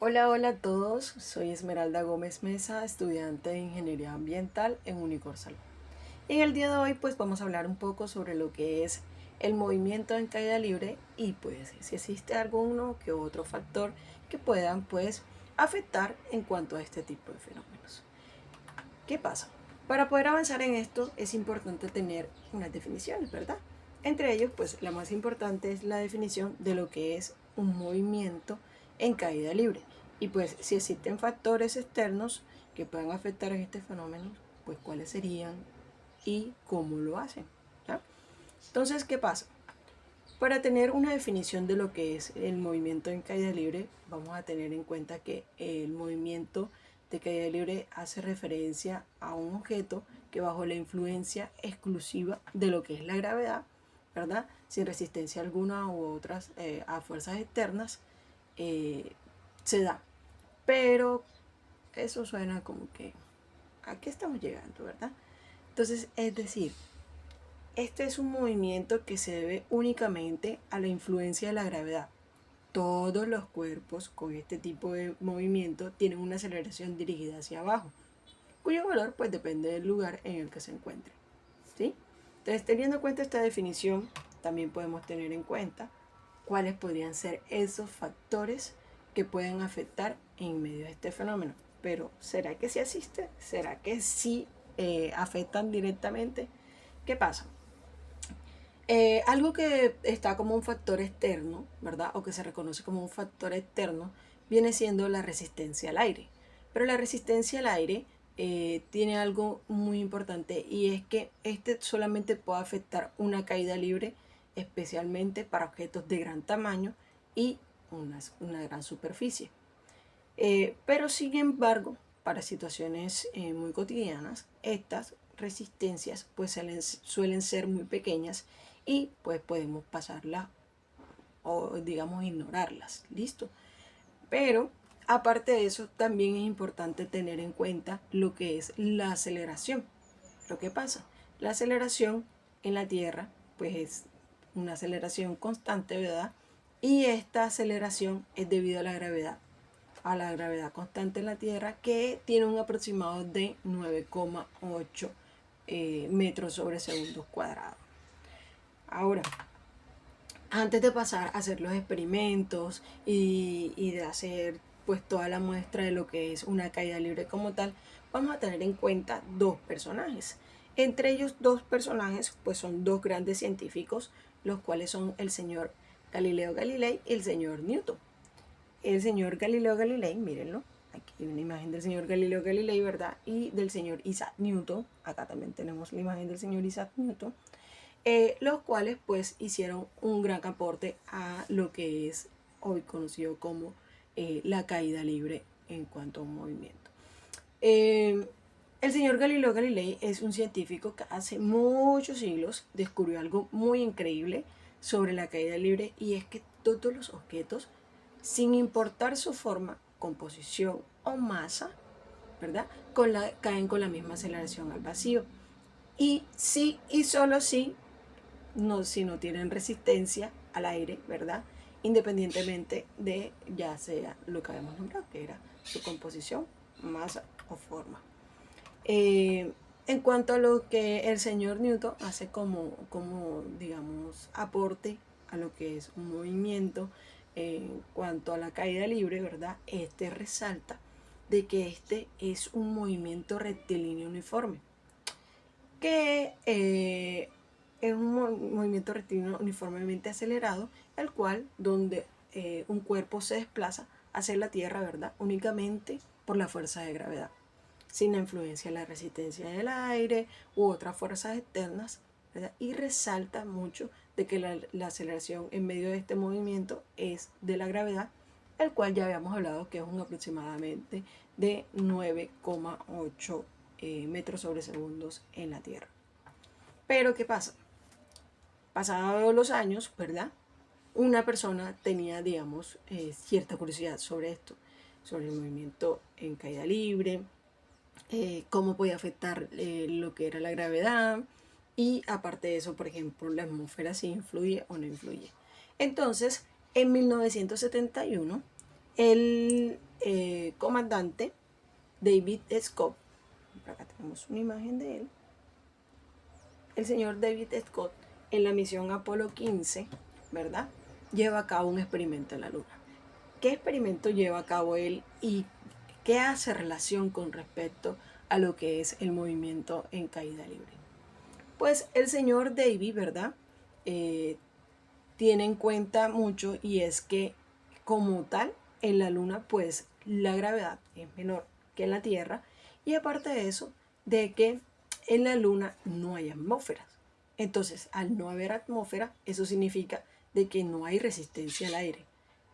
Hola, hola a todos, soy Esmeralda Gómez Mesa, estudiante de Ingeniería Ambiental en Unicorsal. En el día de hoy pues vamos a hablar un poco sobre lo que es el movimiento en caída libre y pues si existe alguno que otro factor que puedan pues afectar en cuanto a este tipo de fenómenos. ¿Qué pasa? Para poder avanzar en esto es importante tener unas definiciones, ¿verdad? Entre ellos, pues la más importante es la definición de lo que es un movimiento en caída libre. Y pues si existen factores externos que puedan afectar a este fenómeno, pues cuáles serían y cómo lo hacen. ¿Ya? Entonces, ¿qué pasa? Para tener una definición de lo que es el movimiento en caída libre, vamos a tener en cuenta que el movimiento de caída libre hace referencia a un objeto que bajo la influencia exclusiva de lo que es la gravedad, ¿verdad? Sin resistencia alguna u otras a fuerzas externas, se da. Pero eso suena como que, ¿a qué estamos llegando, verdad? Entonces, es decir, este es un movimiento que se debe únicamente a la influencia de la gravedad. Todos los cuerpos con este tipo de movimiento tienen una aceleración dirigida hacia abajo, cuyo valor pues depende del lugar en el que se encuentre. ¿Sí? Entonces, teniendo en cuenta esta definición, también podemos tener en cuenta cuáles podrían ser esos factores que pueden afectar en medio de este fenómeno. Pero, ¿será que sí existe? ¿Será que sí afectan directamente? ¿Qué pasa? Algo que está como un factor externo, ¿verdad? O que se reconoce como un factor externo, viene siendo la resistencia al aire. Pero la resistencia al aire tiene algo muy importante y es que este solamente puede afectar una caída libre, especialmente para objetos de gran tamaño y una gran superficie. Pero sin embargo, para situaciones muy cotidianas, estas resistencias pues suelen ser muy pequeñas y pues podemos pasarlas o digamos ignorarlas, listo. Pero aparte de eso, también es importante tener en cuenta lo que es la aceleración. Lo que pasa, la aceleración en la Tierra pues es una aceleración constante, ¿verdad? Y esta aceleración es debido a la gravedad constante en la Tierra, que tiene un aproximado de 9,8 metros sobre segundos cuadrados. Ahora, antes de pasar a hacer los experimentos y de hacer pues toda la muestra de lo que es una caída libre como tal, vamos a tener en cuenta dos personajes. Entre ellos dos personajes pues son dos grandes científicos, los cuales son el señor Galileo Galilei y el señor Newton. El señor Galileo Galilei, mírenlo, aquí hay una imagen del señor Galileo Galilei, ¿verdad? Y del señor Isaac Newton, acá también tenemos la imagen del señor Isaac Newton, los cuales pues hicieron un gran aporte a lo que es hoy conocido como la caída libre en cuanto a un movimiento. El señor Galileo Galilei es un científico que hace muchos siglos descubrió algo muy increíble sobre la caída libre, y es que todos los objetos, sin importar su forma, composición o masa, ¿verdad? Caen con la misma aceleración al vacío. Y sí y solo sí, no, si no tienen resistencia al aire, ¿verdad? Independientemente de ya sea lo que habíamos nombrado, que era su composición, masa o forma. En cuanto a lo que el señor Newton hace como digamos, aporte a lo que es un movimiento en cuanto a la caída libre, ¿verdad? Este resalta de que este es un movimiento rectilíneo uniforme, que es un movimiento rectilíneo uniformemente acelerado, el cual donde un cuerpo se desplaza hacia la Tierra, ¿verdad? Únicamente por la fuerza de gravedad, sin la influencia de la resistencia del aire u otras fuerzas externas, ¿verdad? Y resalta mucho de que la aceleración en medio de este movimiento es de la gravedad, el cual ya habíamos hablado que es un aproximadamente de 9,8 metros sobre segundos en la Tierra. Pero ¿qué pasa? Pasados los años, ¿verdad? Una persona tenía, digamos, cierta curiosidad sobre esto, sobre el movimiento en caída libre, cómo podía afectar lo que era la gravedad, y aparte de eso, por ejemplo, la atmósfera si influye o no influye. Entonces, en 1971, el comandante David Scott, por acá tenemos una imagen de él, el señor David Scott en la misión Apolo 15, ¿verdad? Lleva a cabo un experimento en la Luna. ¿Qué experimento lleva a cabo él y qué hace relación con respecto a lo que es el movimiento en caída libre? Pues el señor David, ¿verdad? Tiene en cuenta mucho, y es que como tal en la Luna pues la gravedad es menor que en la Tierra, y aparte de eso, de que en la Luna no hay atmósferas. Entonces, al no haber atmósfera, eso significa de que no hay resistencia al aire.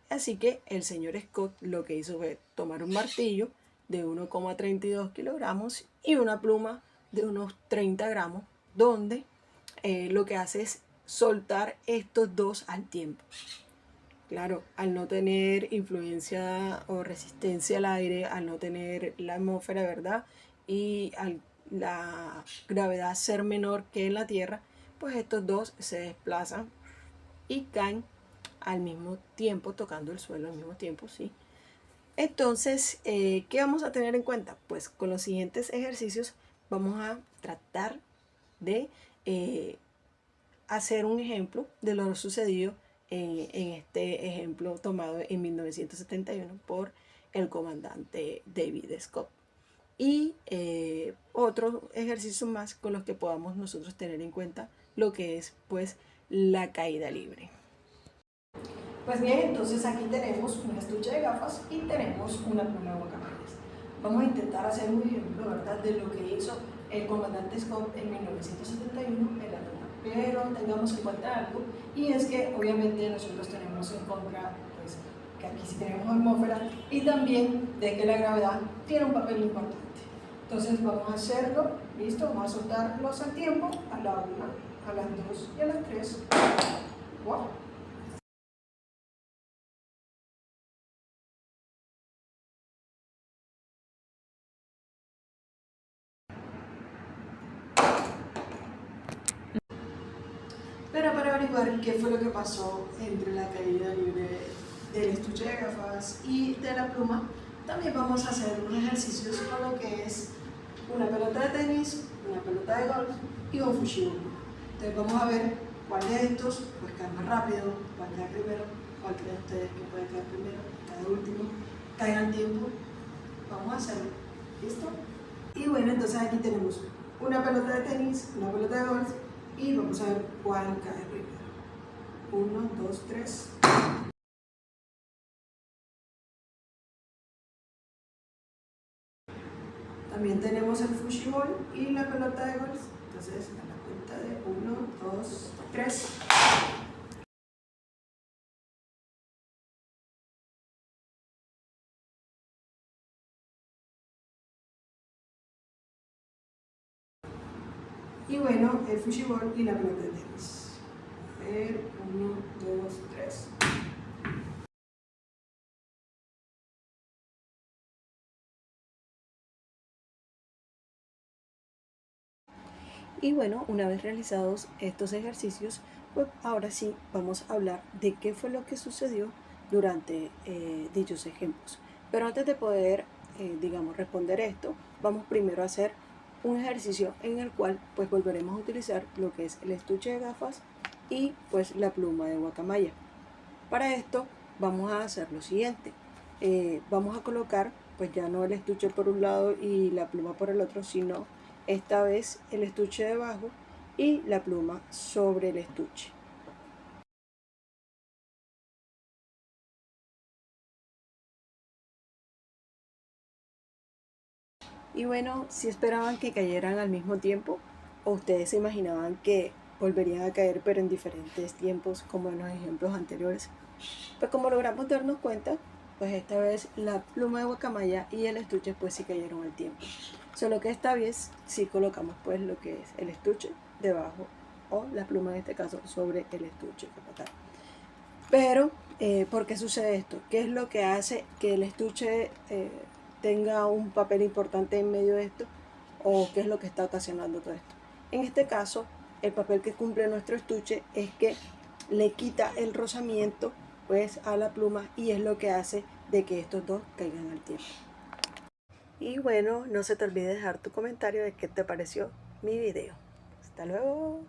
Así que el señor Scott lo que hizo fue tomar un martillo de 1,32 kilogramos y una pluma de unos 30 gramos, donde lo que hace es soltar estos dos al tiempo. Claro, al no tener influencia o resistencia al aire, al no tener la atmósfera, ¿verdad? Y al la gravedad ser menor que en la Tierra, pues estos dos se desplazan y caen al mismo tiempo, tocando el suelo al mismo tiempo, ¿sí? Entonces, ¿qué vamos a tener en cuenta? Pues con los siguientes ejercicios vamos a tratar de hacer un ejemplo de lo sucedido en este ejemplo tomado en 1971 por el comandante David Scott. Y otros ejercicios más con los que podamos nosotros tener en cuenta lo que es pues la caída libre. Pues bien, entonces aquí tenemos un estuche de gafas y tenemos una pluma de guacamayas. Vamos a intentar hacer un ejemplo, ¿verdad?, de lo que hizo el comandante Scott en 1971 en la Luna. Pero tengamos en cuenta algo, y es que obviamente nosotros tenemos en contra, pues, que aquí sí tenemos atmósfera, y también de que la gravedad tiene un papel importante. Entonces vamos a hacerlo, listo, vamos a soltarlos al tiempo, a la 1, a las 2 y a las 3. ¡Wow! Pero para averiguar qué fue lo que pasó entre la caída libre del estuche de gafas y de la pluma, también vamos a hacer unos ejercicios con lo que es una pelota de tenis, una pelota de golf y un fushibu. Entonces vamos a ver cuál de estos pues cae más rápido, cuál cae primero, cuál creen ustedes que puede caer primero, cada último, caigan tiempo. Vamos a hacerlo. ¿Listo? Y bueno, entonces aquí tenemos una pelota de tenis, una pelota de golf, y vamos a ver cuál cae primero. 1, 2, 3. También tenemos el fushiball y la pelota de golf. Entonces, a la cuenta de 1, 2, 3. Y bueno, el fushiball y la pelota de tenis. A ver, 1, 2, 3. Y bueno, una vez realizados estos ejercicios, pues ahora sí vamos a hablar de qué fue lo que sucedió durante dichos ejemplos. Pero antes de poder, digamos, responder esto, vamos primero a hacer un ejercicio en el cual pues volveremos a utilizar lo que es el estuche de gafas y pues la pluma de guacamaya. Para esto vamos a hacer lo siguiente. Vamos a colocar pues ya no el estuche por un lado y la pluma por el otro, sino esta vez el estuche debajo y la pluma sobre el estuche. Y bueno, si esperaban que cayeran al mismo tiempo, o ustedes se imaginaban que volverían a caer pero en diferentes tiempos como en los ejemplos anteriores. Pues como logramos darnos cuenta, pues esta vez la pluma de guacamaya y el estuche pues sí cayeron al tiempo. Solo que esta vez sí colocamos pues lo que es el estuche debajo, o la pluma en este caso sobre el estuche como tal. Pero, ¿por qué sucede esto? ¿Qué es lo que hace que el estuche tenga un papel importante en medio de esto? ¿O qué es lo que está ocasionando todo esto? En este caso, el papel que cumple nuestro estuche es que le quita el rozamiento pues a la pluma, y es lo que hace de que estos dos caigan al tiempo. Y bueno, no se te olvide dejar tu comentario de qué te pareció mi video. Hasta luego.